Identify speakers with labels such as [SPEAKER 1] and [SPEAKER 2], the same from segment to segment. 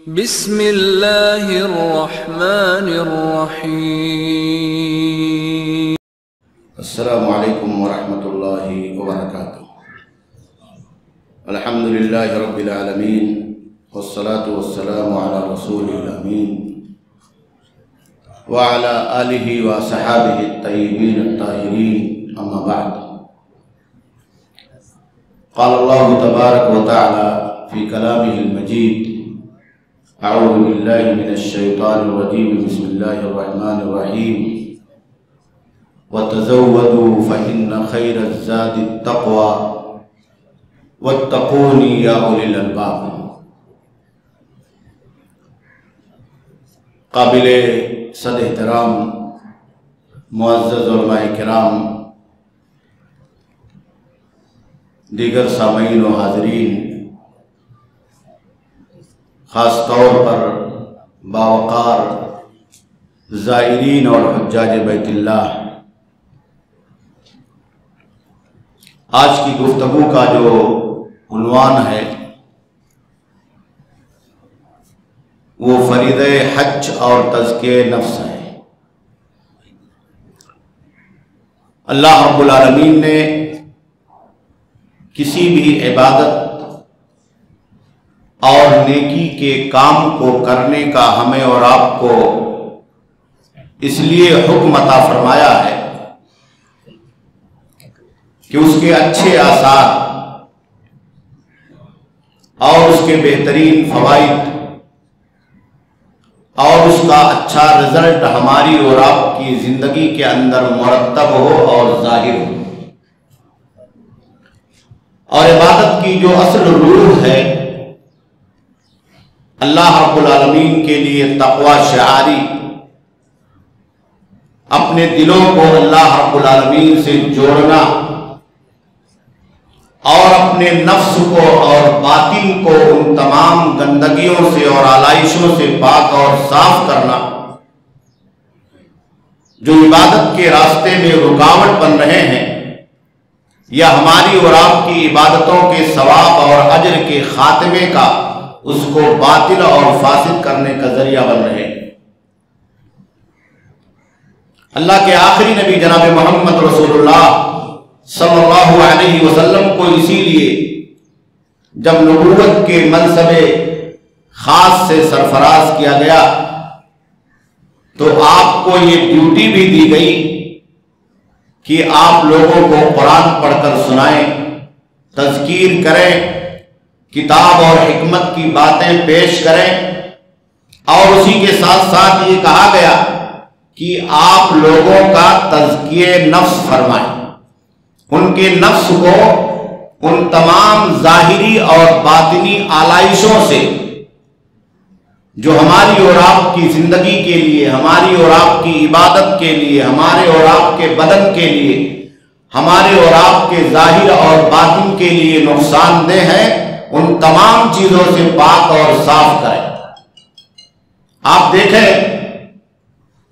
[SPEAKER 1] بسم اللہ الرحمن الرحیم۔
[SPEAKER 2] السلام علیکم ورحمۃ اللہ وبرکاتہ۔ الحمدللہ رب العالمین والصلاة والسلام علی رسول الامین وعلی آلہ وصحابہ الطیبین الطاہرین، اما بعد۔ قال اللہ تبارک وتعالی فی کلامہ المجید: اعوذ باللہ من الشیطان الرجیم، بسم اللہ الرحمن الرحیم۔ وَتَزَوَّدُوا فَإِنَّ خَيْرَ الزَّادِ التَّقْوَى وَاتَّقُونِ يَا أُولِي الْأَلْبَابِ۔ قابل صد احترام معزز علماء کرام، دیگر سامعین و حاضرین، خاص طور پر باوقار زائرین اور حجاج بیت اللہ، آج کی گفتگو کا جو عنوان ہے وہ فریضہ حج اور تزکیہ نفس ہے۔ اللہ رب العالمین نے کسی بھی عبادت اور نیکی کے کام کو کرنے کا ہمیں اور آپ کو اس لیے حکم عطا فرمایا ہے کہ اس کے اچھے آثار اور اس کے بہترین فوائد اور اس کا اچھا رزلٹ ہماری اور آپ کی زندگی کے اندر مرتب ہو اور ظاہر ہو۔ اور عبادت کی جو اصل روح ہے، اللہ رب العالمین کے لیے تقوی شعاری، اپنے دلوں کو اللہ رب العالمین سے جوڑنا اور اپنے نفس کو اور باطن کو ان تمام گندگیوں سے اور آلائشوں سے پاک اور صاف کرنا، جو عبادت کے راستے میں رکاوٹ بن رہے ہیں یا ہماری اور آپ کی عبادتوں کے ثواب اور اجر کے خاتمے کا اس کو باطل اور فاسد کرنے کا ذریعہ بن رہے ہیں۔ اللہ کے آخری نبی جناب محمد رسول اللہ صلی اللہ علیہ وسلم کو اسی لیے جب نبوت کے منصب خاص سے سرفراز کیا گیا تو آپ کو یہ ڈیوٹی بھی دی گئی کہ آپ لوگوں کو قرآن پڑھ کر سنائیں، تذکیر کریں، کتاب اور حکمت کی باتیں پیش کریں، اور اسی کے ساتھ ساتھ یہ کہا گیا کہ آپ لوگوں کا تزکیہ نفس فرمائیں، ان کے نفس کو ان تمام ظاہری اور باطنی آلائشوں سے جو ہماری اور آپ کی زندگی کے لیے، ہماری اور آپ کی عبادت کے لیے، ہمارے اور آپ کے بدن کے لیے، ہمارے اور آپ کے ظاہر اور باطن کے لیے نقصان دہ ہیں، ان تمام چیزوں سے پاک اور صاف کریں۔ آپ دیکھیں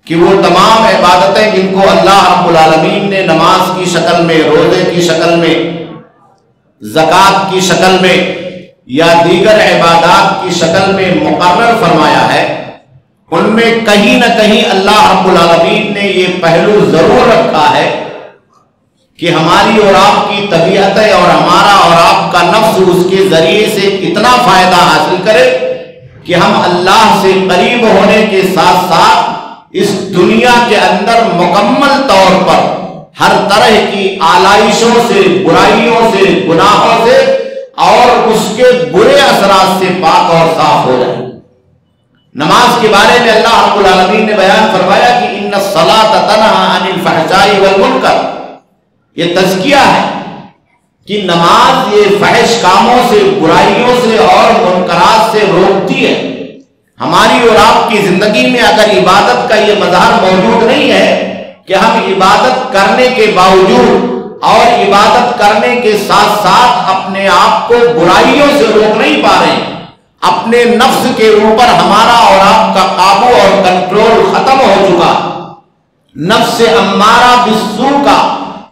[SPEAKER 2] کہ وہ تمام عبادتیں جن کو اللہ رب العالمین نے نماز کی شکل میں، روزے کی شکل میں، زکوٰۃ کی شکل میں یا دیگر عبادات کی شکل میں مقرر فرمایا ہے، ان میں کہیں نہ کہیں اللہ رب العالمین نے یہ پہلو ضرور رکھا ہے کہ ہماری اور آپ کی طبیعتیں اور ہمارا اور آپ کا نفس اس کے ذریعے سے اتنا فائدہ حاصل کرے کہ ہم اللہ سے قریب ہونے کے ساتھ ساتھ اس دنیا کے اندر مکمل طور پر ہر طرح کی آلائشوں سے، برائیوں سے، گناہوں سے اور اس کے برے اثرات سے پاک اور صاف ہو جائے۔ نماز کے بارے میں اللہ رب العالمین نے بیان فرمایا کہ ان الصلاۃ تنہی عن الفحشاء والمنکر، یہ تزکیہ ہے کہ نماز یہ فحش کاموں سے، برائیوں سے اور منکرات سے روکتی ہے۔ ہماری اور آپ کی زندگی میں اگر عبادت کا یہ مظہر موجود نہیں ہے کہ ہم عبادت کرنے کے باوجود اور عبادت کرنے کے ساتھ ساتھ اپنے آپ کو برائیوں سے روک نہیں پا رہے ہیں، اپنے نفس کے اوپر ہمارا اور آپ کا قابو اور کنٹرول ختم ہو چکا، نفس امارہ بالسوء کا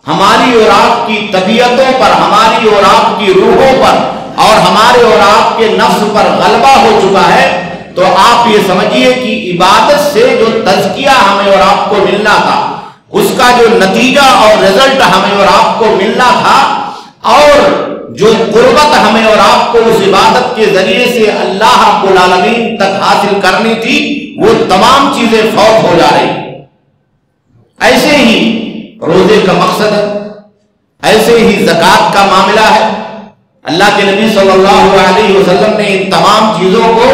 [SPEAKER 2] ہماری اور آپ کی طبیعتوں پر، ہماری اور آپ کی روحوں پر اور ہمارے اور آپ کے نفس پر غلبہ ہو چکا ہے، تو آپ یہ سمجھیے کہ عبادت سے جو تزکیہ ہمیں اور آپ کو ملنا تھا، اس کا جو نتیجہ اور رزلٹ ہمیں اور آپ کو ملنا تھا، اور جو قربت ہمیں اور آپ کو اس عبادت کے ذریعے سے اللہ رب العالمین تک حاصل کرنی تھی، وہ تمام چیزیں فوت ہو جا رہی۔ ایسے ہی روزے کا مقصد ہے، ایسے ہی زکوٰۃ کا معاملہ ہے۔ اللہ کے نبی صلی اللہ علیہ وسلم نے ان تمام چیزوں کو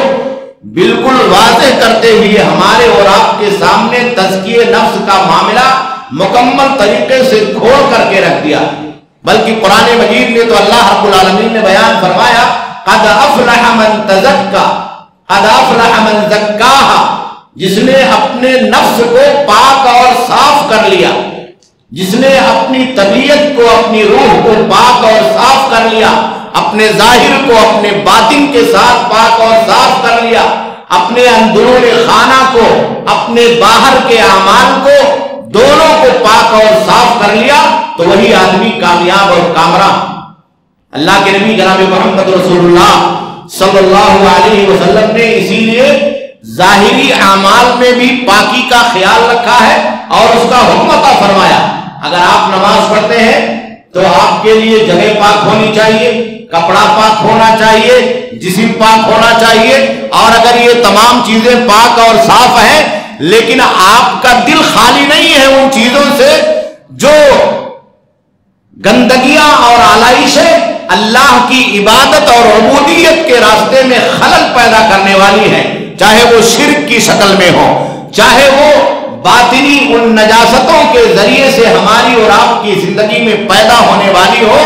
[SPEAKER 2] بالکل واضح کرتے ہوئے ہمارے اور آپ کے سامنے تزکیہ نفس کا معاملہ مکمل طریقے سے کھول کر کے رکھ دیا۔ بلکہ قرآن مجید میں تو اللہ رب العالمین نے بیان فرمایا، قد افلح من تزکا، قد افلح من زکاہا، جس نے اپنے نفس کو پاک اور صاف کر لیا، جس نے اپنی طبیعت کو، اپنی روح کو پاک اور صاف کر لیا، اپنے ظاہر کو اپنے باطن کے ساتھ پاک اور صاف کر لیا، اپنے اندرون خانہ کو، اپنے باہر کے اعمال کو، دونوں کو پاک اور صاف کر لیا، تو وہی آدمی کامیاب اور کامران۔ اللہ کے نبی جناب محمد رسول اللہ صلی اللہ علیہ وسلم نے اسی لیے ظاہری اعمال میں بھی پاکی کا خیال رکھا ہے اور اس کا حکم عطا فرمایا۔ اگر آپ نماز پڑھتے ہیں تو آپ کے لیے جگہ پاک ہونی چاہیے، کپڑا پاک ہونا چاہیے، جسم پاک ہونا چاہیے، اور اگر یہ تمام چیزیں پاک اور صاف ہیں لیکن آپ کا دل خالی نہیں ہے ان چیزوں سے جو گندگیاں اور آلائشیں اللہ کی عبادت اور عبودیت کے راستے میں خلل پیدا کرنے والی ہیں، چاہے وہ شرک کی شکل میں ہو، چاہے وہ باطنی ان نجاستوں کے ذریعے سے ہماری اور آپ کی زندگی میں پیدا ہونے والی ہو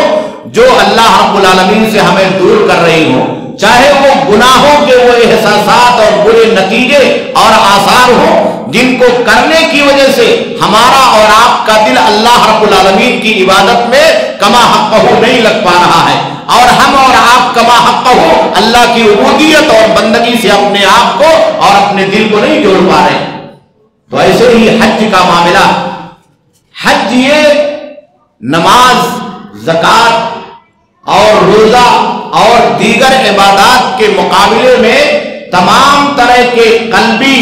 [SPEAKER 2] جو اللہ رب العالمین سے ہمیں دور کر رہی ہو، چاہے وہ گناہوں کے وہ احساسات اور برے نتیجے اور آثار ہوں جن کو کرنے کی وجہ سے ہمارا اور آپ کا دل اللہ رب العالمین کی عبادت میں کما حقہ نہیں لگ پا رہا ہے، اور ہم اور آپ کما حقہ اللہ کی عبودیت اور بندگی سے اپنے آپ کو اور اپنے دل کو نہیں جوڑ پا رہے۔ تو ایسے ہی حج کا معاملہ، حج یہ نماز، زکوٰۃ اور روزہ اور دیگر عبادات کے مقابلے میں تمام طرح کے قلبی،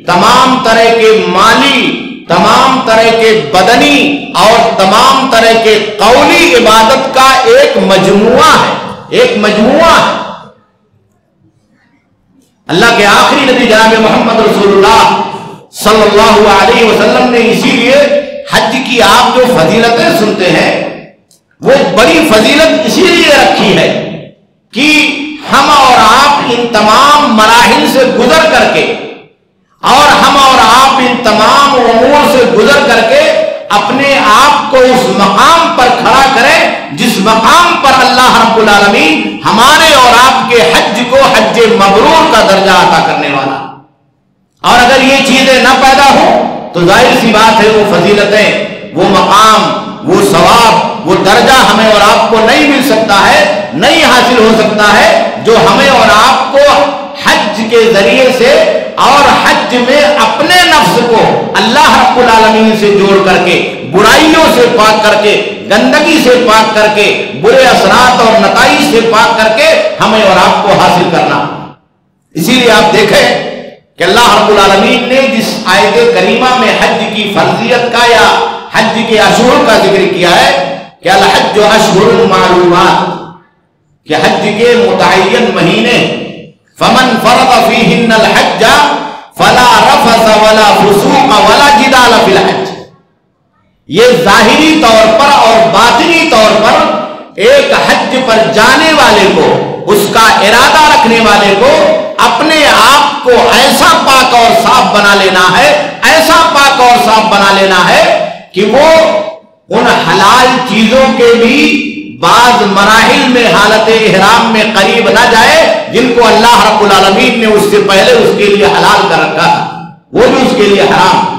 [SPEAKER 2] تمام طرح کے مالی، تمام طرح کے بدنی اور تمام طرح کے قولی عبادت کا ایک مجموعہ ہے، ایک مجموعہ ہے۔ اللہ کے آخری نبی جناب محمد رسول اللہ صلی اللہ علیہ وسلم نے اسی لیے حج کی آپ جو فضیلتیں سنتے ہیں وہ بڑی فضیلت اسی لیے رکھی ہے کہ ہم اور آپ ان تمام مراحل سے گزر کر کے اور ہم اور آپ ان تمام امور سے گزر کر کے اپنے آپ کو اس مقام پر کھڑا کریں جس مقام پر اللہ رب العالمین ہمارے اور آپ کے حج کو حج مبرور کا درجہ عطا کرنے والا۔ اور اگر یہ چیزیں نہ پیدا ہوں تو ظاہر سی بات ہے وہ فضیلتیں، وہ مقام، وہ ثواب، وہ درجہ ہمیں اور آپ کو نہیں مل سکتا ہے، نہیں حاصل ہو سکتا ہے جو ہمیں اور آپ کو حج کے ذریعے سے اور حج میں اپنے نفس کو اللہ رب العالمین سے جوڑ کر کے، برائیوں سے پاک کر کے، گندگی سے پاک کر کے، برے اثرات اور نتائج سے پاک کر کے ہمیں اور آپ کو حاصل کرنا۔ اسی لیے آپ دیکھیں کہ اللہ رب العالمین نے جس آیت کریمہ میں حج کی فرضیت کا یا حج کے اشہر کا ذکر کیا ہے کہ الحج اشہر معلومات، کہ حج کے متعین مہینے، فمن فرض فیہن الحج فلا رفث ولا فسوق ولا جدال فی الحج۔ یہ ظاہری طور پر اور باطنی طور پر ایک حج پر جانے والے کو، اس کا ارادہ رکھنے والے کو اپنے آپ کو ایسا پاک اور صاف بنا لینا ہے، ایسا پاک اور صاف بنا لینا ہے کہ وہ ان حلال چیزوں کے بھی بعض مراحل میں حالت احرام میں قریب نہ جائے جن کو اللہ رب العالمین نے اس سے پہلے اس کے لیے حلال کر رکھا تھا، وہ بھی اس کے لیے حرام۔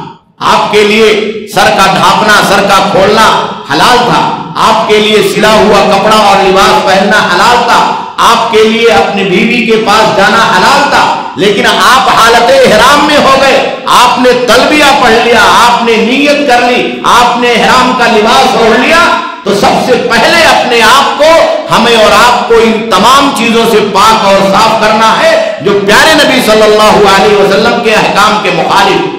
[SPEAKER 2] آپ کے لیے سر کا ڈھانپنا، سر کا کھولنا حلال تھا، آپ کے لیے سلا ہوا کپڑا اور لباس پہننا حلال تھا، آپ کے لیے اپنی بیوی کے پاس جانا حلال تھا، لیکن آپ حالت احرام میں ہو گئے، آپ نے تلبیہ پڑھ لیا، آپ نے نیت کر لی، آپ نے احرام کا لباس اوڑھ لیا، تو سب سے پہلے اپنے آپ کو، ہمیں اور آپ کو ان تمام چیزوں سے پاک اور صاف کرنا ہے جو پیارے نبی صلی اللہ علیہ وسلم کے احکام کے مخالف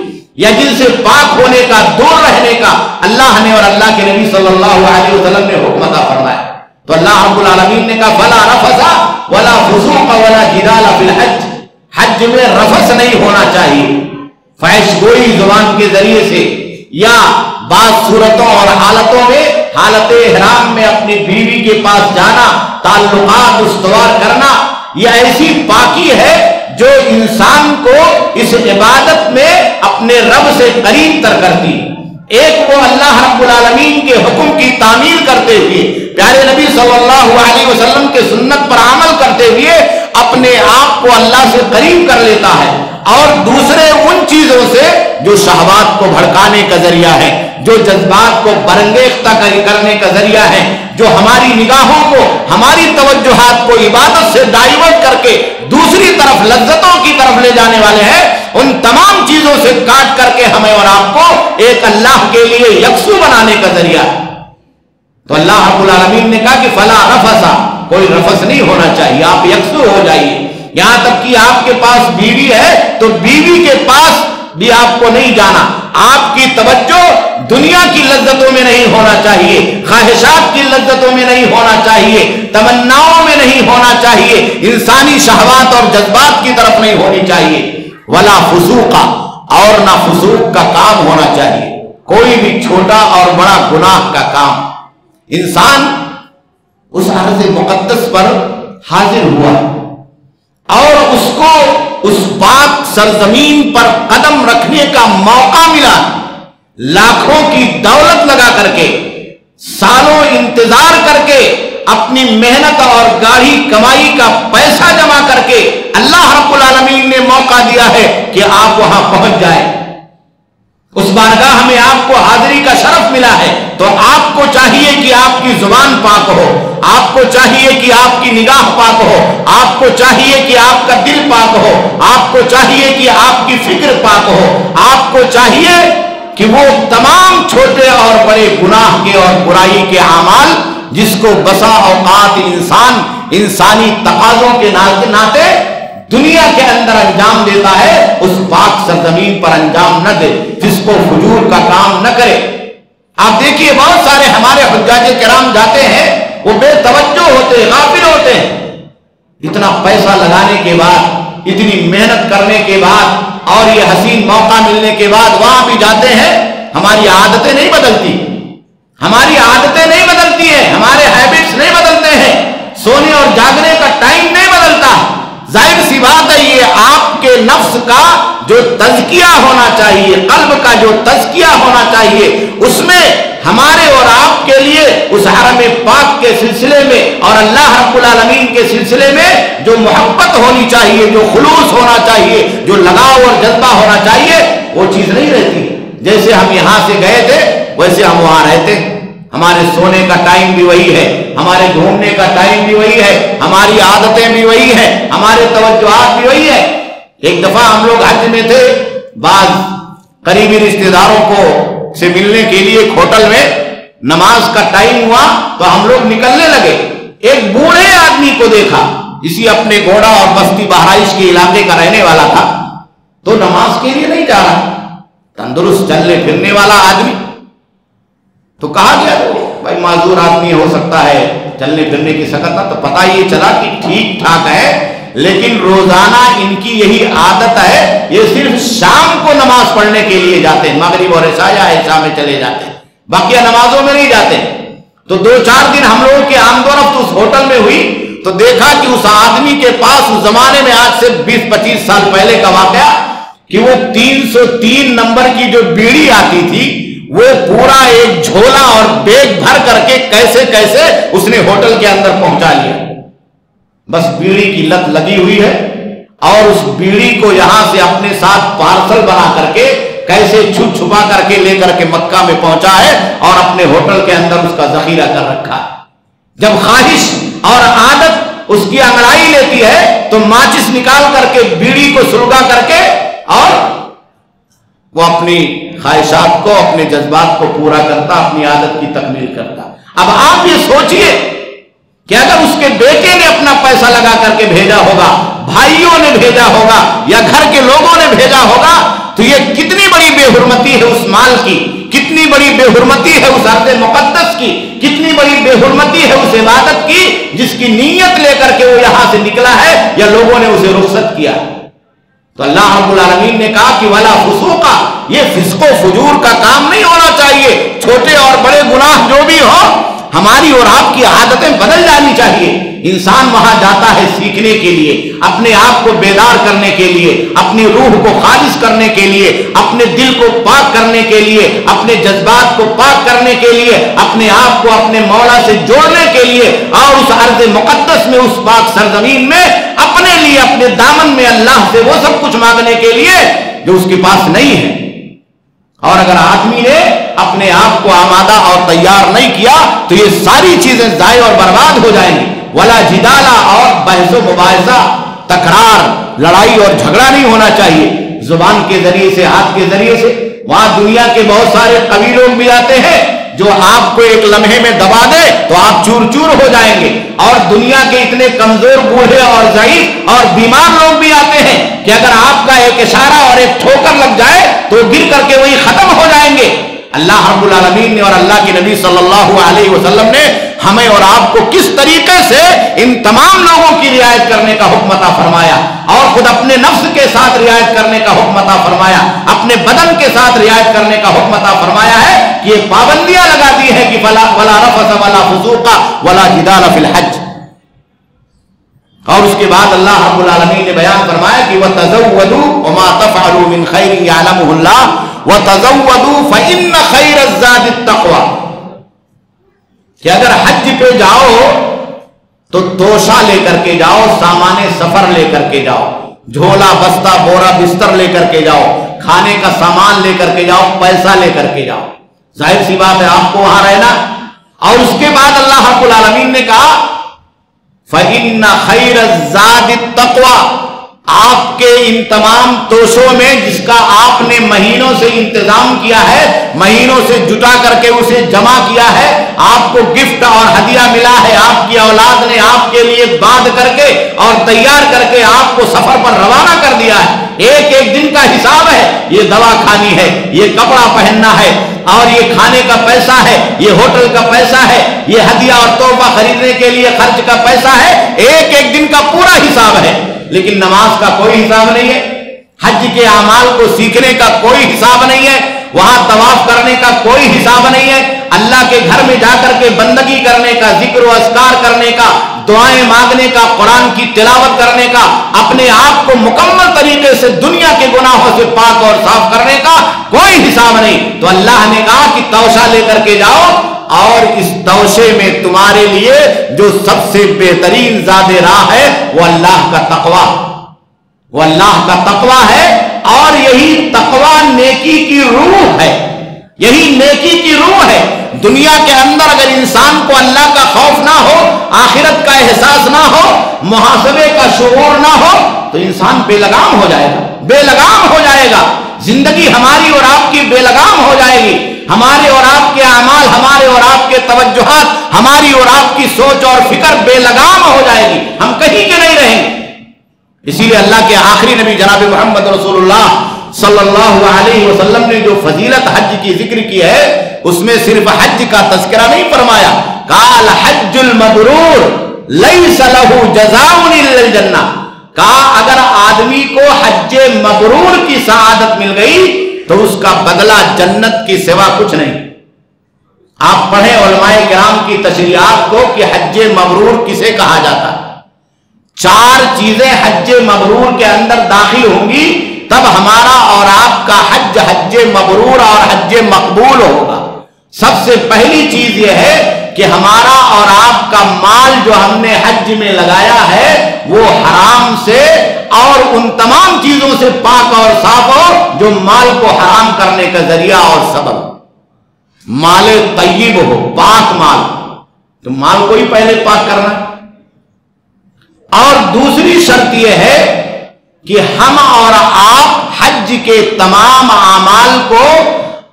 [SPEAKER 2] یا جن سے پاک ہونے کا، دور رہنے کا اللہ نے اور اللہ کے نبی صلی اللہ علیہ وسلم نے حکم عطا فرمایا۔ تو اللہ رب العالمین نے کہا فلا رفث ولا فسوق ولا جدال فی الحج، حج میں رفث نہیں ہونا چاہیے، فحش گوئی زبان کے ذریعے سے یا بعض صورتوں اور حالتوں میں، حالت احرام میں اپنی بیوی کے پاس جانا، تعلقات استوار کرنا، یہ ایسی پاکی ہے جو انسان کو اس عبادت میں اپنے رب سے قریب تر کرتی۔ ایک وہ اللہ رب العالمین کے حکم کی تعمیل کرتے ہوئے، پیارے نبی صلی اللہ علیہ وسلم کے سنت پر عمل کرتے ہوئے اپنے آپ کو اللہ سے قریب کر لیتا ہے، اور دوسرے ان چیزوں سے جو شہوات کو بھڑکانے کا ذریعہ ہے، جو جذبات کو برانگیختہ کرنے کا ذریعہ ہے، جو ہماری نگاہوں کو، ہماری توجہات کو عبادت سے ڈائیورٹ کر کے دوسری طرف لذتوں کی طرف لے جانے والے ہیں، ان تمام چیزوں سے کاٹ کر کے ہمیں اور آپ کو ایک اللہ کے لیے یکسو بنانے کا ذریعہ ہے۔ تو اللہ رب العالمین نے کہا کہ فلا رفث، کوئی رفث نہیں ہونا چاہیے، آپ یکسو ہو جائیے۔ یہاں تک کہ آپ کے پاس بیوی ہے تو بیوی کے پاس بھی آپ کو نہیں جانا، آپ کی توجہ دنیا کی لذتوں میں نہیں ہونا چاہیے، خواہشات کی لذتوں میں نہیں ہونا چاہیے، تمناؤں میں نہیں ہونا چاہیے، انسانی شہوات اور جذبات کی طرف نہیں ہونی چاہیے۔ ولا فسوق، اور نہ فسوق کا کام ہونا چاہیے، کوئی بھی چھوٹا اور بڑا گناہ کا کام۔ انسان اس ارض مقدس پر حاضر ہوا اور اس کو اس پاک سرزمین پر قدم رکھنے کا موقع ملا، لاکھوں کی دولت لگا کر کے، سالوں انتظار کر کے، اپنی محنت اور گاڑھی کمائی کا پیسہ جمع کر کے اللہ رب العالمین نے موقع دیا ہے کہ آپ وہاں پہنچ جائیں، اس بارگاہ میں آپ کو حاضری کا شرف ملا ہے۔ تو آپ کو چاہیے کہ آپ کی زبان پاک ہو، آپ کو چاہیے کہ آپ کی نگاہ پاک ہو، آپ کو چاہیے کہ آپ کا دل پاک ہو، آپ کو چاہیے کہ آپ کی فکر پاک ہو، آپ کو چاہیے کہ وہ تمام چھوٹے اور بڑے گناہ کے اور برائی کے اعمال جس کو بسا اوقات انسان انسانی تقاضوں کے ناطے دنیا کے اندر انجام دیتا ہے، اس پاک سرزمین پر انجام نہ دے، فسق و فجور کا کام نہ کرے۔ آپ دیکھیے بہت سارے ہمارے حجاج کرام جاتے ہیں، وہ بے توجہ ہوتے ہیں، غافل ہوتے ہیں، اتنا پیسہ لگانے کے بعد، اتنی محنت کرنے کے بعد اور یہ حسین موقع ملنے کے بعد وہاں بھی جاتے ہیں، ہماری عادتیں نہیں بدلتی، ہماری عادتیں نہیں بدلتی ہیں، ہمارے ہیبٹس نہیں بدلتے ہیں، سونے اور جاگنے کا ٹائم نہیں بدلتا۔ ظاہر سی بات ہے یہ آپ کے نفس کا جو تزکیہ ہونا چاہیے، قلب کا جو تزکیہ ہونا چاہیے، اس میں ہمارے اور آپ کے لیے اس حرم پاک کے سلسلے میں اور اللہ رب العالمین کے سلسلے میں جو محبت ہونی چاہیے، جو خلوص ہونا چاہیے، جو لگاؤ اور جذبہ ہونا چاہیے، وہ چیز نہیں رہتی۔ جیسے ہم یہاں سے گئے تھے ویسے ہم وہاں رہتے، ہمارے سونے کا ٹائم بھی وہی ہے، ہمارے گھومنے کا ٹائم بھی وہی ہے، ہماری عادتیں بھی وہی ہیں، ہمارے توجہات بھی وہی ہیں۔ ایک دفعہ ہم لوگ حج میں تھے، بعض قریبی رشتہ داروں کو سے ملنے کے لیے ایک ہوٹل میں نماز کا ٹائم ہوا تو ہم لوگ نکلنے لگے، ایک بوڑھے آدمی کو دیکھا، اسی اپنے گھوڑا اور بستی بہرائش کے علاقے کا رہنے والا تھا، تو نماز کے لیے نہیں جا رہا، تندرست چلنے پھرنے والا آدمی، تو کہا گیا تو بھائی معذور آدمی ہو سکتا ہے، چلنے پھرنے کی سکت نہ، تو پتہ یہ چلا کہ ٹھیک ٹھاک ہے، لیکن روزانہ ان کی یہی عادت ہے، یہ صرف شام کو نماز پڑھنے کے لیے جاتے ہیں، مغرب اور عشاء یا عشاء میں چلے جاتے ہیں، باقی نمازوں میں نہیں جاتے۔ تو 2-4 دن ہم لوگوں کی آمد و رفت اس ہوٹل میں ہوئی تو دیکھا کہ اس آدمی کے پاس اس زمانے میں آج سے 20-25 سال پہلے کا واقعہ کہ وہ 303 نمبر کی جو بیڑی آتی تھی وہ پورا ایک جھولا اور بیگ بھر کر کے کیسے کیسے اس نے ہوٹل کے اندر پہنچا لیا۔ بس بیڑی کی لت لگی ہوئی ہے اور اس بیڑی کو یہاں سے اپنے ساتھ پارسل بنا کر کے کیسے چھپ چھپا کر کے لے کر کے مکہ میں پہنچا ہے اور اپنے ہوٹل کے اندر اس کا ذخیرہ کر رکھا ہے۔ جب خواہش اور عادت اس کی انگڑائی لیتی ہے تو ماچس نکال کر کے بیڑی کو سلگا کر کے اور وہ اپنی خواہشات کو، اپنے جذبات کو پورا کرتا، اپنی عادت کی تکمیل کرتا۔ اب آپ یہ سوچئے کہ اگر اس کے بیٹے نے اپنا پیسہ لگا کر کے بھیجا ہوگا، بھائیوں نے بھیجا ہوگا یا گھر کے لوگوں نے بھیجا ہوگا، تو یہ کتنی بڑی بے حرمتی ہے اس مال کی، کتنی بڑی بے حرمتی ہے اس ارض مقدس کی، کتنی بڑی بے حرمتی ہے اس عبادت کی جس کی نیت لے کر کے وہ یہاں سے نکلا ہے یا لوگوں نے اسے رخصت کیا۔ تو اللہ رب العالمین نے کہا کہ ولا فسوقا، یہ فسق و فجور کا کام نہیں ہونا چاہیے، چھوٹے اور بڑے گناہ جو بھی ہو ہماری اور آپ کی عادتیں بدل جانی چاہیے۔ انسان وہاں جاتا ہے سیکھنے کے لیے، اپنے آپ کو بیدار کرنے کے لیے، اپنی روح کو خالص کرنے کے لیے، اپنے دل کو پاک کرنے کے لیے، اپنے جذبات کو پاک کرنے کے لیے، اپنے آپ کو اپنے مولا سے جوڑنے کے لیے، اور اس ارض مقدس میں، اس پاک سرزمین میں اپنے لیے، اپنے دامن میں اللہ سے وہ سب کچھ مانگنے کے لیے جو اس کے پاس نہیں ہے۔ اور اگر آدمی نے اپنے آپ کو آمادہ اور تیار نہیں کیا تو یہ ساری چیزیں ضائع اور برباد ہو جائیں گی۔ ولا جدالہ، اور بحث و مباحثہ، تکرار، لڑائی اور جھگڑا نہیں ہونا چاہیے زبان کے ذریعے سے، ہاتھ کے ذریعے سے۔ وہاں دنیا کے بہت سارے قوی لوگ بھی آتے ہیں جو آپ کو ایک لمحے میں دبا دے تو آپ چور چور ہو جائیں گے، اور دنیا کے اتنے کمزور، بوڑھے اور ضعیف اور بیمار لوگ بھی آتے ہیں کہ اگر آپ کا ایک اشارہ اور ایک ٹھوکر لگ جائے تو گر کر کے وہی ختم ہو جائیں گے۔ اللہ رب العالمین نے اور اللہ کے نبی صلی اللہ علیہ وسلم نے ہمیں اور آپ کو کس طریقے سے ان تمام لوگوں کی رعایت کرنے کا حکم عطا فرمایا، اور خود اپنے نفس کے ساتھ رعایت کرنے کا حکم عطا فرمایا، اپنے بدن کے ساتھ رعایت کرنے کا حکم عطا فرمایا ہے کہ یہ پابندیاں لگا دی ہے کہ ولا رفث ولا فسوق ولا جدال فی الحج۔ اور اس کے بعد اللہ رب العالمین نے بیان فرمایا کہ وَتَزَوَّدُوا وَمَا تَفْعَلُوا مِنْ خَيْرٍ يَعْلَمُهُ اللَّهُ وَتَزَوَّدُوا فَإِنَّ خَيْرَ الزَّادِ التَّقْوَىٰ، کہ اگر حج پہ جاؤ تو توشہ لے کر کے جاؤ، سامان سفر لے کر کے جاؤ، جھولا بستہ بورا بستر لے کر کے جاؤ، کھانے کا سامان لے کر کے جاؤ، پیسہ لے کر کے جاؤ۔ ظاہر سی بات ہے آپ کو وہاں رہنا۔ اور اس کے بعد اللہ رب العالمین نے کہا فَإِنَّ خَيْرَ الزَّادِ التَّقْوَىٰ، آپ کے ان تمام توشوں میں جس کا آپ نے مہینوں سے انتظام کیا ہے، مہینوں سے جٹا کر کے اسے جمع کیا ہے، آپ کو گفٹ اور ہدیہ ملا ہے، آپ کی اولاد نے آپ کے لیے باندھ کر کے اور تیار کر کے آپ کو سفر پر روانہ کر دیا ہے، ایک ایک دن کا حساب ہے، یہ دوا کھانی ہے، یہ کپڑا پہننا ہے، اور یہ کھانے کا پیسہ ہے، یہ ہوٹل کا پیسہ ہے، یہ ہدیہ اور تحفہ خریدنے کے لیے خرچ کا پیسہ ہے، ایک ایک دن کا پورا حساب ہے۔ لیکن نماز کا کوئی حساب نہیں ہے، حج کے اعمال کو سیکھنے کا کوئی حساب نہیں ہے، وہاں طواف کرنے کا کوئی حساب نہیں ہے، اللہ کے گھر میں جا کر کے بندگی کرنے کا، ذکر و اذکار کرنے کا، دعائیں مانگنے کا، قرآن کی تلاوت کرنے کا، اپنے آپ کو مکمل طریقے سے دنیا کے گناہوں سے پاک اور صاف کرنے کا کوئی حساب نہیں۔ تو اللہ نے کہا کہ توشہ لے کر کے جاؤ، اور اس توشے میں تمہارے لیے جو سب سے بہترین زاد راہ ہے وہ اللہ کا تقوی، وہ اللہ کا تقوی ہے، اور یہی تقوی نیکی کی روح ہے، یہی نیکی کی روح ہے۔ دنیا کے اندر اگر انسان کو اللہ کا خوف نہ ہو، آخرت کا احساس نہ ہو، محاسبے کا شعور نہ ہو، تو انسان بے لگام ہو جائے گا، بے لگام ہو جائے گا، زندگی ہماری اور آپ کی بے لگام ہو جائے گی، ہمارے اور آپ کے اعمال، ہمارے اور آپ کے توجہات، ہماری اور آپ کی سوچ اور فکر بے لگام ہو جائے گی، ہم کہیں کے نہیں رہیں گے۔ اسی لیے اللہ کے آخری نبی جناب محمد رسول اللہ صلی اللہ علیہ وسلم نے جو فضیلت حج کی ذکر کی ہے، اس میں صرف حج کا تذکرہ نہیں فرمایا، قال حج المبرور لیس لہ جزاء الا الجنہ، کہا اگر آدمی کو حج مبرور کی سعادت مل گئی تو اس کا بدلہ جنت کی سوا کچھ نہیں۔ آپ پڑھیں علماء کرام کی تشریحات کو کہ حج مبرور کسے کہا جاتا ہے۔ 4 چیزیں حج مبرور کے اندر داخل ہوں گی تب ہمارا اور آپ کا حج حج مبرور اور حج مقبول ہوگا۔ سب سے پہلی چیز یہ ہے کہ ہمارا اور آپ کا مال جو ہم نے حج میں لگایا ہے وہ حرام سے اور ان تمام چیزوں سے پاک اور صاف ہو جو مال کو حرام کرنے کا ذریعہ اور سبب، مال طیب ہو، پاک مال، تو مال کو ہی پہلے پاک کرنا۔ اور دوسری شرط یہ ہے کہ ہم اور آپ حج کے تمام اعمال کو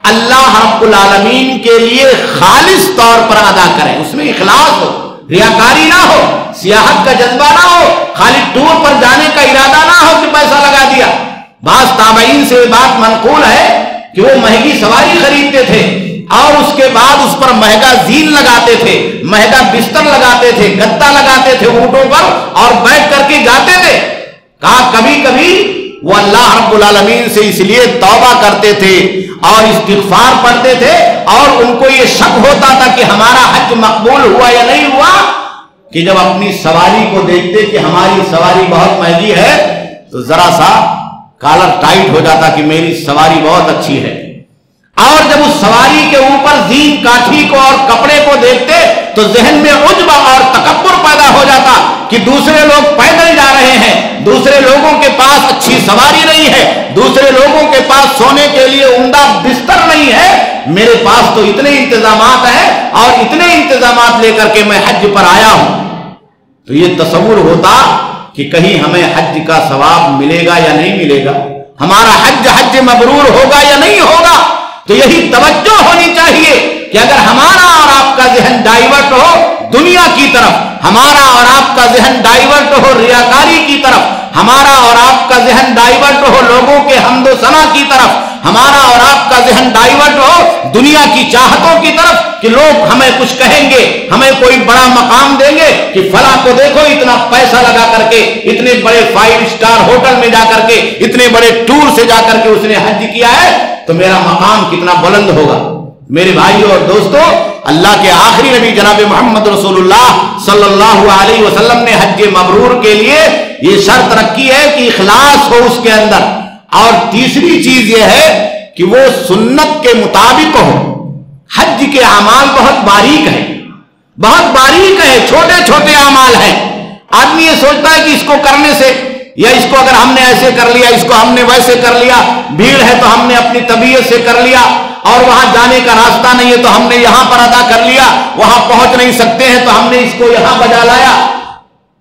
[SPEAKER 2] اللہ رب العالمین کے لیے خالص طور پر ادا کریں، اس میں اخلاص ہو، ریاکاری نہ ہو، سیاحت کا جذبہ نہ ہو، خالی ٹور پر جانے کا ارادہ نہ ہو کہ پیسہ لگا دیا۔ بعض تابعین سے یہ بات منقول ہے کہ وہ مہنگی سواری خریدتے تھے اور اس کے بعد اس پر مہنگا زین لگاتے تھے، مہنگا بستر لگاتے تھے، گدا لگاتے تھے اونٹوں پر اور بیٹھ کر کے جاتے تھے۔ کہا کبھی کبھی وہ اللہ رب العالمین سے اس لیے توبہ کرتے تھے اور استغفار پڑھتے تھے اور ان کو یہ شک ہوتا تھا کہ ہمارا حج مقبول ہوا یا نہیں ہوا، کہ جب اپنی سواری کو دیکھتے کہ ہماری سواری بہت مہنگی ہے تو ذرا سا کالر ٹائٹ ہو جاتا کہ میری سواری بہت اچھی ہے، اور جب اس سواری کے اوپر زین کاٹھی کو اور کپڑے کو دیکھتے تو ذہن میں عجب اور تکبر پیدا ہو جاتا کہ دوسرے لوگ پیدل جا رہے ہیں، دوسرے لوگوں کے پاس اچھی سواری نہیں ہے، دوسرے لوگوں کے پاس سونے کے لیے عمدہ بستر نہیں ہے، میرے پاس تو اتنے انتظامات ہیں اور اتنے انتظامات لے کر کے میں حج پر آیا ہوں۔ تو یہ تصور ہوتا کہ کہیں ہمیں حج کا ثواب ملے گا یا نہیں ملے گا، ہمارا حج مبرور ہوگا یا نہیں ہوگا۔ تو یہی توجہ ہونی چاہیے کہ اگر ہمارا اور آپ کا ذہن ڈائیورٹ ہو دنیا کی طرف، ہمارا اور آپ کا ذہن ڈائیورٹ ہو ریاکاری کی طرف، ہمارا اور آپ کا ذہن ڈائیورٹ ہو لوگوں کے حمد و ثنا کی طرف، ہمارا اور آپ کا ذہن ڈائیورٹ ہو دنیا کی چاہتوں کی طرف کہ لوگ ہمیں کچھ کہیں گے، ہمیں کوئی بڑا مقام دیں گے کہ فلاں کو دیکھو اتنا پیسہ لگا کر کے اتنے بڑے 5 اسٹار ہوٹل میں جا کر کے اتنے بڑے ٹور سے جا کر کے اس نے حج کیا ہے تو میرا مقام کتنا بلند ہوگا۔ میرے بھائیوں اور دوستو، اللہ کے آخری نبی جناب محمد رسول اللہ صلی اللہ علیہ وسلم نے حج مبرور کے لیے یہ شرط رکھی ہے کہ اخلاص ہو اس کے اندر، اور تیسری چیز یہ ہے کہ وہ سنت کے مطابق ہو۔ حج کے اعمال بہت باریک ہیں، بہت باریک ہے، چھوٹے چھوٹے اعمال ہیں۔ آدمی یہ سوچتا ہے کہ اس کو کرنے سے، یا اس کو اگر ہم نے ایسے کر لیا، اس کو ہم نے ویسے کر لیا، بھیڑ ہے تو ہم نے اپنی طبیعت سے کر لیا، اور وہاں جانے کا راستہ نہیں ہے تو ہم نے یہاں پر ادا کر لیا، وہاں پہنچ نہیں سکتے ہیں تو ہم نے اس کو یہاں بجا لایا۔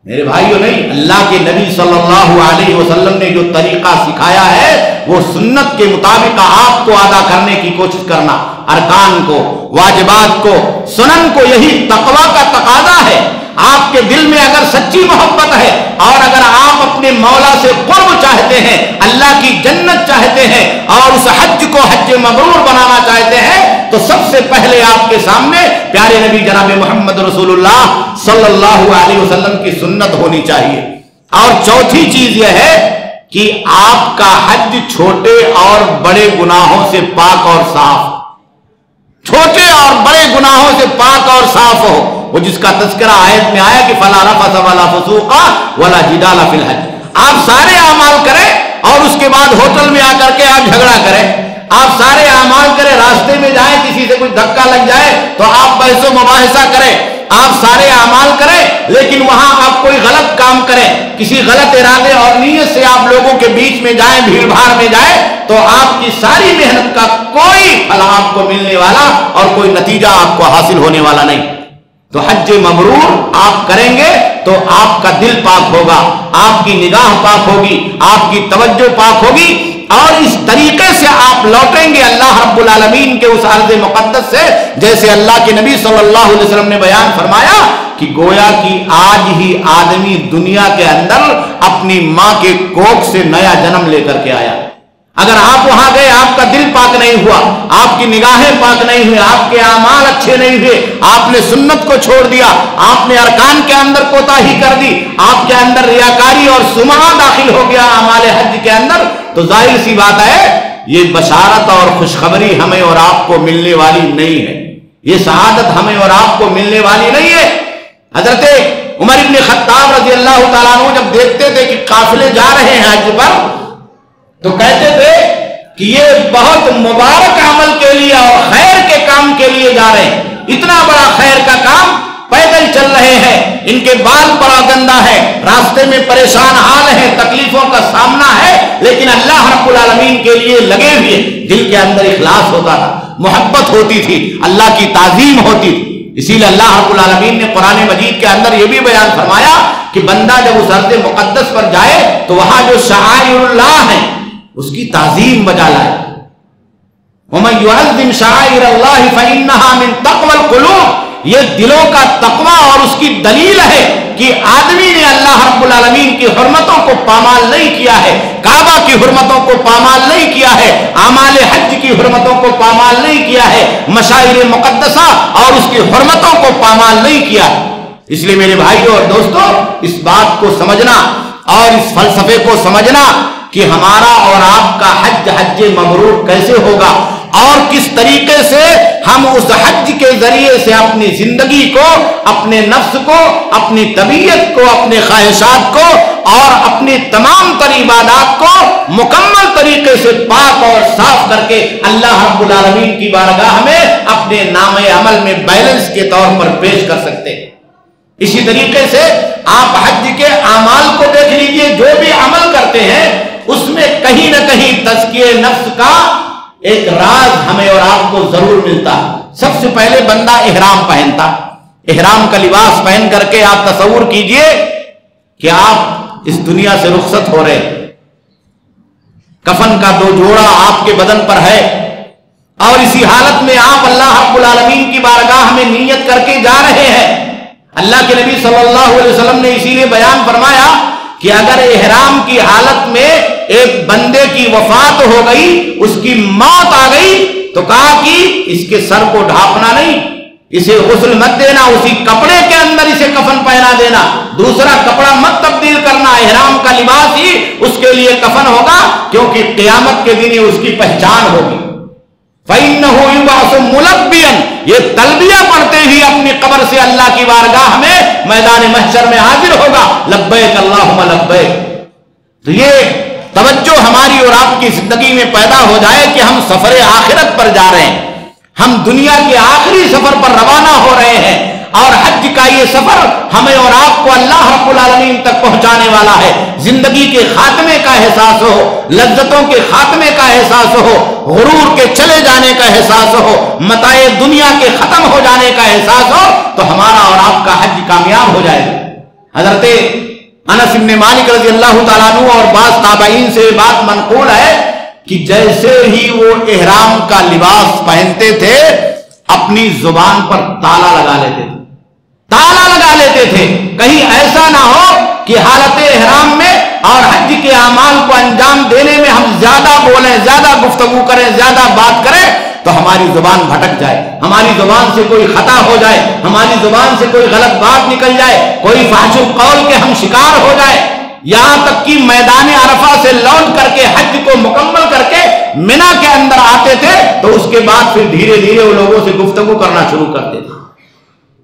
[SPEAKER 2] میرے بھائیوں نہیں، اللہ کے نبی صلی اللہ علیہ وسلم نے جو طریقہ سکھایا ہے وہ سنت کے مطابق آپ کو ادا کرنے کی کوشش کرنا، ارکان کو، واجبات کو، سنن کو۔ یہی تقویٰ کا تقاضا ہے۔ آپ کے دل میں اگر سچی محبت ہے اور اگر آپ اپنے مولا سے قرب چاہتے ہیں، اللہ کی جنت چاہتے ہیں اور اس حج کو حج مبرور بنانا چاہتے ہیں، تو سب سے پہلے آپ کے سامنے پیارے نبی جناب محمد رسول اللہ صلی اللہ علیہ وسلم کی سنت ہونی چاہیے۔ اور چوتھی چیز یہ ہے کہ آپ کا حج چھوٹے اور بڑے گناہوں سے پاک اور صاف، چھوٹے اور بڑے گناہوں سے پاک اور صاف ہو، وہ جس کا تذکرہ آیت میں آیا کہ فلا رفث ولا فسوق ولا جدال فی الحج۔ آپ سارے اعمال کریں اور اس کے بعد ہوٹل میں آ کر کے آپ جھگڑا کریں، آپ سارے اعمال کریں، راستے میں جائیں کسی سے کوئی دھکا لگ جائے تو آپ بحث و مباحثہ کریں، آپ سارے اعمال کریں لیکن وہاں آپ کوئی غلط کام کریں، کسی غلط ارادے اور نیت سے آپ لوگوں کے بیچ میں جائیں، بھیڑ بھاڑ میں جائیں، تو آپ کی ساری محنت کا کوئی پھل آپ کو ملنے والا اور کوئی نتیجہ آپ کو حاصل ہونے والا نہیں۔ تو حج مبرور آپ کریں گے تو آپ کا دل پاک ہوگا، آپ کی نگاہ پاک ہوگی، آپ کی توجہ پاک ہوگی، اور اس طریقے سے آپ لوٹیں گے اللہ رب العالمین کے اس ارض مقدس سے جیسے اللہ کے نبی صلی اللہ علیہ وسلم نے بیان فرمایا کہ گویا کہ آج ہی آدمی دنیا کے اندر اپنی ماں کے کوکھ سے نیا جنم لے کر کے آیا۔ اگر آپ وہاں گئے، آپ کا دل پاک نہیں ہوا، آپ کی نگاہیں پاک نہیں ہوئی، آپ کے اعمال اچھے نہیں ہوئے، آپ نے سنت کو چھوڑ دیا، آپ نے ارکان کے اندر کوتاہی کر دی، آپ کے اندر ریاکاری اور سمعہ داخل ہو گیا اعمال حج کے اندر، تو ظاہر سی بات ہے یہ بشارت اور خوشخبری ہمیں اور آپ کو ملنے والی نہیں ہے، یہ سعادت ہمیں اور آپ کو ملنے والی نہیں ہے۔ حضرت عمر بن خطاب رضی اللہ تعالیٰ عنہ جب دیکھتے تھے کہ قافلے جا رہے ہیں حج پر تو کہتے تھے کہ یہ بہت مبارک عمل کے لیے اور خیر کے کام کے لیے جا رہے ہیں، اتنا بڑا خیر کا کام، پیدل چل رہے ہیں، ان کے بال بڑا گندا ہے، راستے میں پریشان حال ہیں، تکلیفوں کا سامنا ہے، لیکن اللہ رب العالمین کے لیے لگے ہوئے، دل کے اندر اخلاص ہوتا تھا، محبت ہوتی تھی، اللہ کی تعظیم ہوتی تھی۔ اسی لیے اللہ رب العالمین نے قرآن مجید کے اندر یہ بھی بیان فرمایا کہ بندہ جب اس ارض مقدس پر جائے تو وہاں جو شعائر اللہ ہیں اس کی تعظیم بجا لائے، وَمَن يُعَظِّمْ شَعَائِرَ اللَّهِ فَإِنَّهَا مِن تَقْوَى الْقُلُوبِ، یہ دلوں کا تقوی اور اس کی دلیل ہے کہ آدمی نے اللہ رب العالمین کی حرمتوں کو پامال نہیں کیا ہے، کعبہ کی حرمتوں کو پامال نہیں کیا ہے، اعمال حج کی حرمتوں کو پامال نہیں کیا ہے، مشاعر مقدسہ اور اس کی حرمتوں کو پامال نہیں کیا ہے۔ اس لیے میرے بھائیوں اور دوستوں، اس بات کو سمجھنا اور اس فلسفے کو سمجھنا کہ ہمارا اور آپ کا حج مبرور کیسے ہوگا اور کس طریقے سے ہم اس حج کے ذریعے سے اپنی زندگی کو، اپنے نفس کو، اپنی طبیعت کو، اپنے خواہشات کو اور اپنی تمام تر عبادات کو مکمل طریقے سے پاک اور صاف کر کے اللہ رب العالمین کی بارگاہ میں اپنے نامہ عمل میں بیلنس کے طور پر پیش کر سکتے ہیں۔ اسی طریقے سے آپ حج کے اعمال کو دیکھ لیجئے، جو بھی عمل کرتے ہیں اس میں کہیں نہ کہیں تزکیہ نفس کا ایک راز ہمیں اور آپ کو ضرور ملتا۔ سب سے پہلے بندہ احرام پہنتا، احرام کا لباس پہن کر کے آپ تصور کیجئے کہ آپ اس دنیا سے رخصت ہو رہے، کفن کا 2 جوڑا آپ کے بدن پر ہے اور اسی حالت میں آپ اللہ رب العالمین کی بارگاہ میں نیت کر کے جا رہے ہیں۔ اللہ کے نبی صلی اللہ علیہ وسلم نے اسی لیے بیان فرمایا کہ اگر احرام کی حالت میں ایک بندے کی وفات ہو گئی، اس کی موت آ گئی، تو کہا کہ اس کے سر کو ڈھانپنا نہیں، اسے غسل مت دینا، اسی کپڑے کے اندر اسے کفن پہنا دینا، دوسرا کپڑا مت تبدیل کرنا، احرام کا لباس ہی اس کے لیے کفن ہوگا، کیونکہ قیامت کے دن اس کی پہچان ہوگی۔ فَإِنَّهُ يُبْعَثُ مُلَبِّيًا، یہ تلبیہ پڑھتے ہی اپنی قبر سے اللہ کی بارگاہ میں میدان محشر میں حاضر ہوگا، لبیک اللہم لبیک۔ تو یہ توجہ ہماری اور آپ کی زندگی میں پیدا ہو جائے کہ ہم سفر آخرت پر جا رہے ہیں، ہم دنیا کے آخری سفر پر روانہ ہو رہے ہیں، اور حج کا یہ سفر ہمیں اور آپ کو اللہ رب العالمین تک پہنچانے والا ہے۔ زندگی کے خاتمے کا احساس ہو، لذتوں کے خاتمے کا احساس ہو، غرور کے چلے جانے کا احساس ہو، متاع دنیا کے ختم ہو جانے کا احساس ہو، تو ہمارا اور آپ کا حج کامیاب ہو جائے گا۔ حضرت انس بن مالک رضی اللہ تعالیٰ عنہ اور بعض تابعین سے بات منقول ہے کہ جیسے ہی وہ احرام کا لباس پہنتے تھے، اپنی زبان پر تالا لگا لیتے تھے، تالا لگا لیتے تھے، کہیں ایسا نہ ہو کہ حالت احرام میں اور حج کے اعمال کو انجام دینے میں ہم زیادہ بولیں، زیادہ گفتگو کریں، زیادہ بات کریں تو ہماری زبان بھٹک جائے، ہماری زبان سے کوئی خطا ہو جائے، ہماری زبان سے کوئی غلط بات نکل جائے، کوئی فحش القول کے ہم شکار ہو جائے، یہاں تک کہ میدان عرفہ سے لوٹ کر کے حج کو مکمل کر کے منا کے اندر آتے تھے تو اس کے بعد پھر دھیرے دھیرے وہ لوگوں سے گفتگو کرنا شروع کرتے تھے۔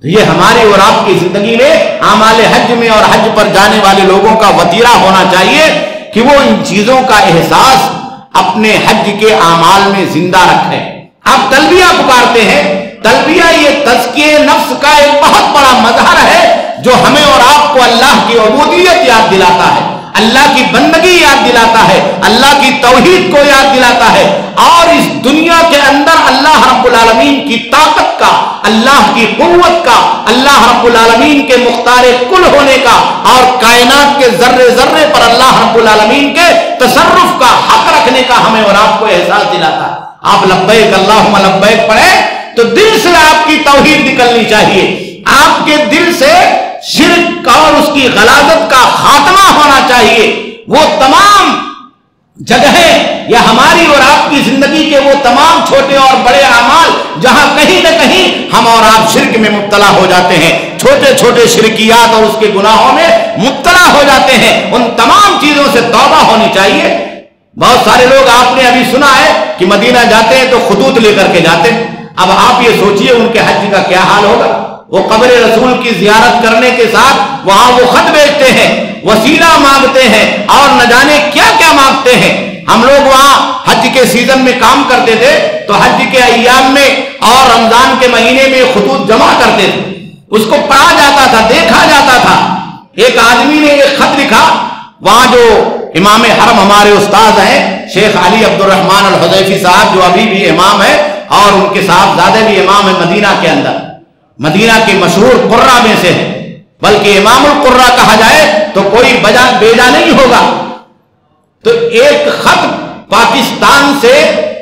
[SPEAKER 2] تو یہ ہماری اور آپ کی زندگی میں اعمال حج میں اور حج پر جانے والے لوگوں کا وتیرہ ہونا چاہیے کہ وہ ان چیزوں کا احساس اپنے حج کے اعمال میں زندہ رکھیں۔ آپ تلبیہ پکارتے ہیں، تلبیہ یہ تزکیہ نفس کا ایک بہت بڑا مظہر ہے جو ہمیں اور آپ کو اللہ کی عبودیت یاد دلاتا ہے، اللہ کی بندگی یاد دلاتا ہے، اللہ کی توحید کو یاد دلاتا ہے، اور اس دنیا کے اندر اللہ رب العالمین کی طاقت کا، اللہ کی قوت کا، اللہ رب العالمین کے مختار کل ہونے کا اور کائنات کے ذرے ذرے پر اللہ رب العالمین کے تصرف کا حق رکھنے کا ہمیں اور آپ کو احساس دلاتا ہے۔ آپ لبیک اللہم لبیک پڑھیں تو دل سے آپ کی توحید نکلنی چاہیے، آپ کے دل سے شرک اور اس کی غلاظت کا خاتمہ ہونا چاہیے۔ وہ تمام جگہیں یا ہماری اور آپ کی زندگی کے وہ تمام چھوٹے اور بڑے اعمال جہاں کہیں نہ کہیں ہم اور آپ شرک میں مبتلا ہو جاتے ہیں، چھوٹے چھوٹے شرکیات اور اس کے گناہوں میں مبتلا ہو جاتے ہیں، ان تمام چیزوں سے توبہ ہونی چاہیے۔ بہت سارے لوگ آپ نے ابھی سنا ہے کہ مدینہ جاتے ہیں تو خطوط لے کر کے جاتے ہیں۔ اب آپ یہ سوچئے ان کے حج کا کیا حال ہوگا۔ وہ قبر رسول کی زیارت کرنے کے ساتھ وہاں وہ خط بیچتے ہیں، وسیلہ مانگتے ہیں اور نہ جانے کیا کیا مانگتے ہیں۔ ہم لوگ وہاں حج کے سیزن میں کام کرتے تھے تو حج کے ایام میں اور رمضان کے مہینے میں خطوط جمع کرتے تھے، اس کو پڑھا جاتا تھا، دیکھا جاتا تھا۔ ایک آدمی نے ایک خط لکھا، وہاں جو امام حرم ہمارے استاد ہیں شیخ علی عبد الرحمن الحذیفی صاحب، جو ابھی بھی امام ہے اور ان کے صاحبزادے بھی امام ہے مدینہ کے اندر، مدینہ کے مشہور قرہ میں سے ہے، بلکہ امام القرہ کہا جائے تو کوئی بیجا نہیں ہوگا۔ تو ایک خط پاکستان سے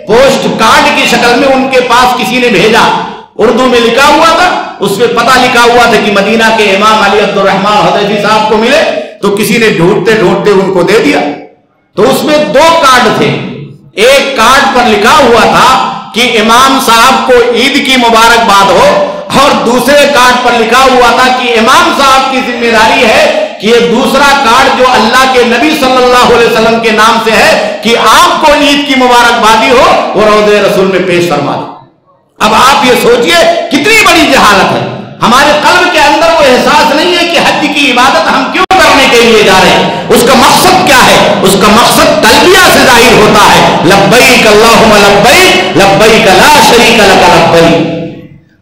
[SPEAKER 2] پوسٹ کارڈ کی شکل میں ان کے پاس کسی نے بھیجا، اردو میں لکھا ہوا تھا، اس پہ پتہ لکھا ہوا تھا کہ مدینہ کے امام علی عبد الرحمن حذیفی صاحب کو ملے، تو کسی نے ڈھونڈتے ڈھونڈتے ان کو دے دیا۔ تو اس میں 2 کارڈ تھے، ایک کارڈ پر لکھا ہوا تھا کہ امام صاحب کو عید کی مبارکباد ہو، اور دوسرے کارڈ پر لکھا ہوا تھا کہ امام صاحب کی ذمہ داری ہے کہ یہ دوسرا کارڈ جو اللہ کے نبی صلی اللہ علیہ وسلم کے نام سے ہے کہ آپ کو عید کی مبارکبادی ہو، وہ روضہ رسول میں پیش فرما دو۔ اب آپ یہ سوچئے کتنی بڑی جہالت ہے، ہمارے قلب کے اندر وہ احساس نہیں ہے کہ حج کی عبادت ہم کیوں کرنے کے لیے جا رہے ہیں، اس کا مقصد کیا ہے؟ اس کا مقصد تلبیہ سے ظاہر ہوتا ہے، لبیک اللہم لبیک لبیک لا شریک لک لبیک۔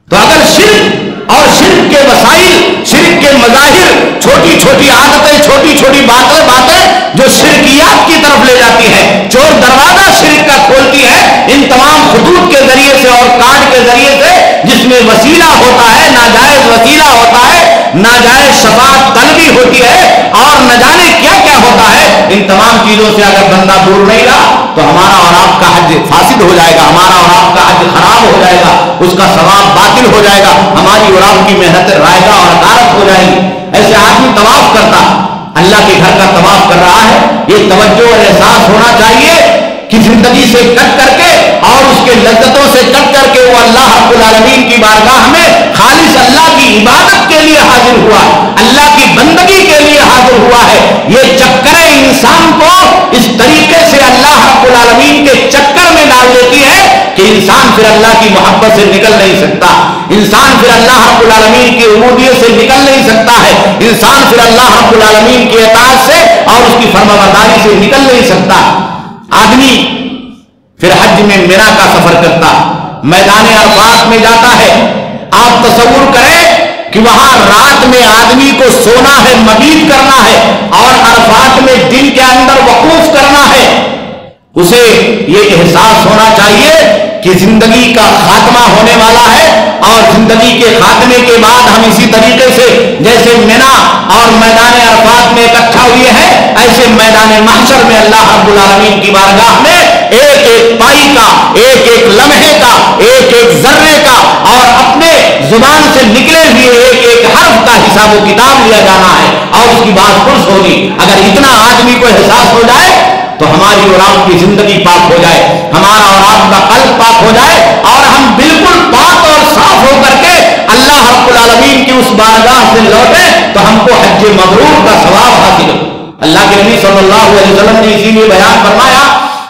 [SPEAKER 2] تو اگر شرک اور شرک کے وسائل، شرک کے مظاہر، چھوٹی چھوٹی عادتیں، چھوٹی چھوٹی باتیں جو شرکیات کی طرف لے جاتی ہے، چور دروازہ شرک کا کھولتی ہے، ان تمام خطوط کے ذریعے سے اور کارڈ کے ذریعے سے، جس میں وسیلہ ہوتا ہے، ناجائز وسیلہ ہوتا ہے، ناجائز شفاعت طلبی ہوتی ہے، اور نہ جانے کیا کیا ہوتا ہے، ان تمام چیزوں سے اگر بندہ دور نہیں رہا تو ہمارا اور آپ کا حج فاسد ہو جائے گا، ہمارا اور آپ کا حج خراب ہو جائے گا، اس کا ثواب باطل ہو جائے گا، ہماری اور آپ کی محنت رائگاں اور غارت ہو جائے گی۔ ایسے آدمی طواف کرتا، اللہ کے گھر کا طواف کر رہا ہے، یہ توجہ اور احساس ہونا چاہیے کہ زندگی سے کٹ کر کے اور اس کے لذتوں سے کٹ کر کے وہ اللہ رب العالمین کی بارگاہ میں خالص اللہ کی عبادت کے لیے حاضر ہوا، اللہ کی بندگی کے لیے حاضر ہوا ہے۔ یہ چکر انسان کو اس طریقے سے اللہ رب العالمین کے چکر میں ڈال دیتی ہے کہ انسان پھر اللہ کی محبت سے نکل نہیں سکتا، انسان پھر اللہ رب العالمین کی عبودیت سے نکل نہیں سکتا ہے، انسان پھر اللہ رب العالمین کی اطاعت سے اور اس کی فرمانبرداری سے نکل نہیں سکتا۔ آدمی پھر حج میں مینا کا سفر کرتا، میدان عرفات میں جاتا ہے، آپ تصور کریں کہ وہاں رات میں آدمی کو سونا ہے، مبیت کرنا ہے، اور عرفات میں دن کے اندر وقوف کرنا ہے۔ اسے یہ احساس ہونا چاہیے کہ زندگی کا خاتمہ ہونے والا ہے، اور زندگی کے خاتمے کے بعد ہم اسی طریقے سے جیسے مینا اور میدان عرفات میں اکٹھا ہوئے ہیں، ایسے میدان محشر میں اللہ رب العالمین کی بارگاہ میں ایک ایک پائی کا، ایک ایک لمحے کا، ایک ایک ذرے کا، اور اپنے زبان سے نکلے ہوئے ایک ایک حرف کا حساب و کتاب لیا جانا ہے، اور اس کی بات پرس ہوگی۔ اگر اتنا آدمی کو احساس ہو جائے تو ہماری اور آپ کی زندگی پاک ہو جائے، ہمارا اور آپ کا قلب پاک ہو جائے، اور ہم بالکل پاک اور صاف ہو کر کے اللہ رب العالمین کی اس بارگاہ سے لوٹے تو ہم کو حج مبرور کا ثواب حاصل ہو۔ اللہ کے نبی صلی اللہ علیہ وسلم نے اسی لیے بیان فرمایا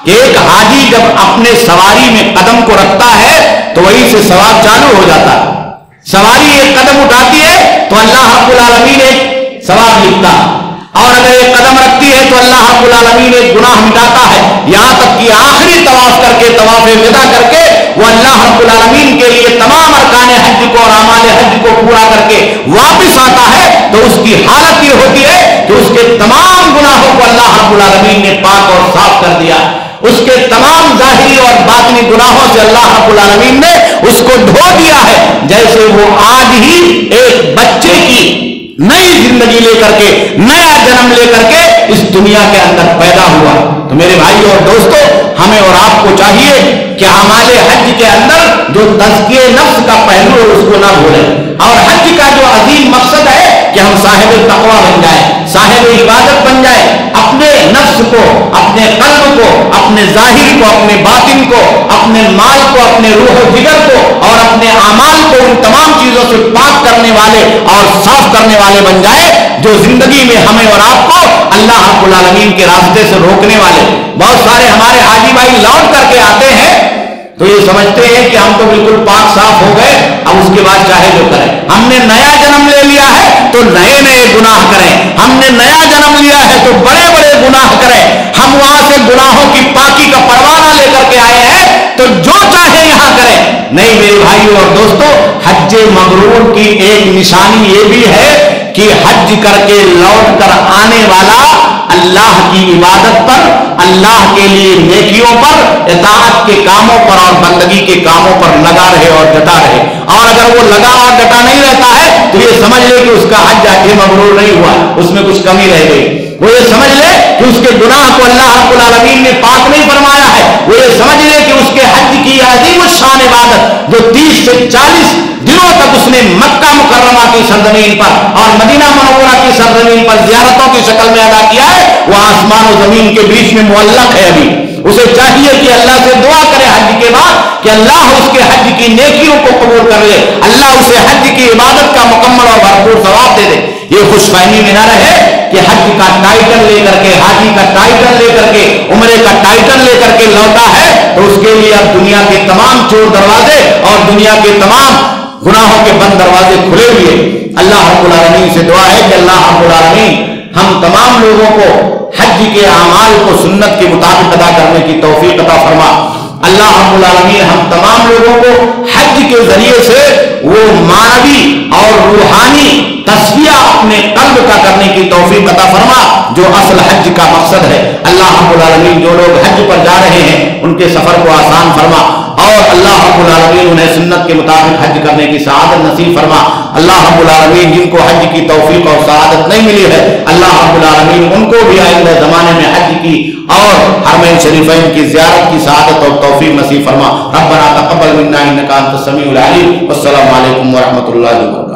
[SPEAKER 2] کہ ایک حاجی جب اپنے سواری میں قدم کو رکھتا ہے تو وہیں سے ثواب چالو ہو جاتا ہے۔ سواری ایک قدم اٹھاتی ہے تو اللہ رب العالمین ایک ثواب لکھتا ہے، اور اگر ایک قدم رکھتی ہے تو اللہ رب العالمین ایک گناہ مٹاتا ہے، یہاں تک کہ آخری طواف کر کے، طواف وداع کر کے، وہ اللہ رب العالمین کے لیے تمام ارکان حج کو اور اعمال حج کو پورا کر کے واپس آتا ہے تو اس کی حالت یہ ہوتی ہے کہ اس کے تمام گناہوں کو اللہ رب العالمین نے پاک اور صاف کر دیا، اس کے تمام ظاہری اور باطنی گناہوں سے اللہ رب العالمین نے اس کو دھو دیا ہے، جیسے وہ آج ہی ایک بچے کی نئی زندگی لے کر کے، نیا جنم لے کر کے اس دنیا کے اندر پیدا ہوا۔ تو میرے بھائی اور دوستو، ہمیں اور آپ کو چاہیے کہ اعمال حج کے اندر جو تزکیہ نفس کا پہلو ہے اس کو نہ بھولیں، اور حج کا جو عظیم مقصد ہے کہ ہم صاحب تقویٰ بن جائیں، صاحب عبادت بن جائیں، اپنے نفس کو، اپنے قلب کو، اپنے ظاہر کو، اپنے باطن کو، اپنے مال کو، اپنے روح و جگر کو اور اپنے اعمال کو ان تمام چیزوں سے پاک کرنے والے اور صاف کرنے والے بن جائے جو زندگی میں ہمیں اور آپ کو اللہ رب العالمین کے راستے سے روکنے والے۔ بہت سارے ہمارے حاجی بھائی لوٹ کر کے آتے ہیں تو یہ سمجھتے ہیں کہ ہم تو بالکل پاک صاف ہو گئے، اب اس کے بعد چاہے جو کریں، ہم نے نیا جنم لے لیا ہے تو نئے نئے گناہ کریں، ہم نے نیا جنم لیا ہے تو بڑے بڑے گناہ کریں، ہم وہاں سے گناہوں کی پاکی کا پروانہ لے کر کے آئے ہیں تو جو چاہے یہاں کریں۔ نہیں میرے بھائیوں اور دوستو، حج مبرور کی ایک نشانی یہ بھی ہے کہ حج کر کے لوٹ کر آنے والا اللہ کی عبادت پر، اللہ کے لیے نیکیوں پر، اطاعت کے کاموں پر اور بندگی کے کاموں پر لگا رہے اور ڈٹا رہے، اور اگر وہ لگا اور ڈٹا نہیں رہتا ہے تو یہ سمجھ لے کہ اس کا حج حج مبرور نہیں ہوا، اس میں کچھ کمی رہ گئی۔ وہ یہ سمجھ لے کہ اس کے گناہ کو اللہ رب العالمین نے پاک نہیں فرمایا ہے، وہ یہ سمجھ لے کہ اس کے عظیم الشان عبادت جو 30 سے 40 دنوں تک اس نے مکہ مکرمہ کی سرزمین پر اور مدینہ منورہ کی سرزمین پر زیارتوں کی شکل میں ادا کیا ہے، وہ آسمان و زمین کے بیچ میں معلق ہے۔ ابھی اسے چاہیے کہ اللہ سے دعا کرے حج کے بعد کہ اللہ اس کے حج کی نیکیوں کو قبول کر لے، اللہ اسے حج کی عبادت کا مکمل اور بھرپور ثواب دے دے۔ یہ خوش فہمی میں نہ رہے کہ حج کا ٹائٹل لے کر کے، حاجی کا ٹائٹل لے کر کے، عمرے کا ٹائٹل لے کر کے لوٹا ہے تو اس کے لیے اب دنیا کے تمام چور دروازے اور دنیا کے تمام گناہوں کے بند دروازے کھلے ہوئے۔ اللہ رب العالمین سے دعا ہے کہ اللہ رب العالمین ہم تمام لوگوں کو حج کے اعمال کو سنت کے مطابق ادا کرنے کی توفیق عطا فرما۔ اللہ رب العالمین ہم تمام لوگوں کو حج کے ذریعے سے وہ معنوی اور روحانی تصفیہ اپنے قلب کا کرنے کی توفیق عطا فرما جو اصل حج کا مقصد ہے۔ اللہ رب العالمین جو لوگ حج پر جا رہے ہیں ان کے سفر کو آسان فرما، اور اللہ رب العالمین انہیں سنت کے مطابق حج کرنے کی سعادت نصیب فرما۔ اللہ رب العالمین جن کو حج کی توفیق اور سعادت نہیں ملی ہے، اللہ رب العالمین ان کو بھی آئندہ زمانے میں حج کی اور حرمین شریفین کی زیارت کی سعادت اور توفیق نصیب فرما۔ ربنا تقبل منا انک انت السمیع العلیم، والسلام علیکم ورحمۃ اللہ وبرکاتہ۔